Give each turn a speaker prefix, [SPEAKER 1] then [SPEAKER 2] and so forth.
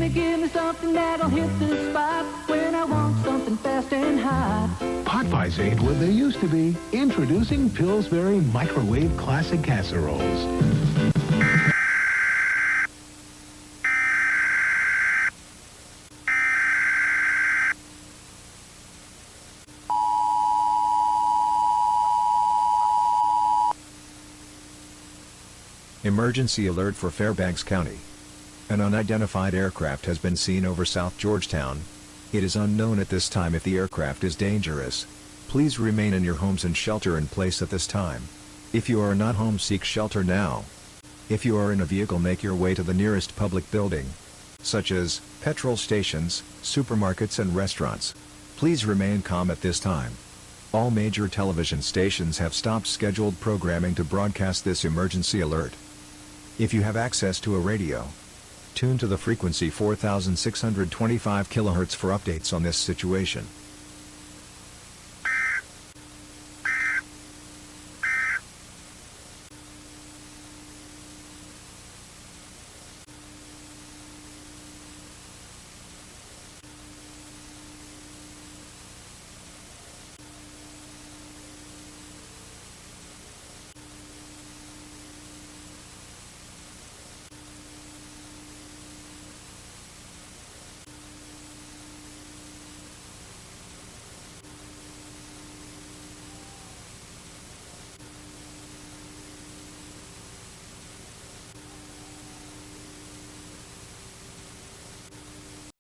[SPEAKER 1] give me something that'll hit the spot when I want something fast and hot.
[SPEAKER 2] Potpies ain't what they used to be. Introducing Pillsbury Microwave Classic Casseroles.
[SPEAKER 3] Emergency alert for Fairbanks County. An unidentified aircraft has been seen over South Georgetown. It is unknown at this time if the aircraft is dangerous. Please remain in your homes and shelter in place at this time. If you are not home, seek shelter now. If you are in a vehicle, make your way to the nearest public building, such as petrol stations, supermarkets and restaurants. Please remain calm at this time. All major television stations have stopped scheduled programming to broadcast this emergency alert. If you have access to a radio, tune to the frequency 4625 kHz for updates on this situation.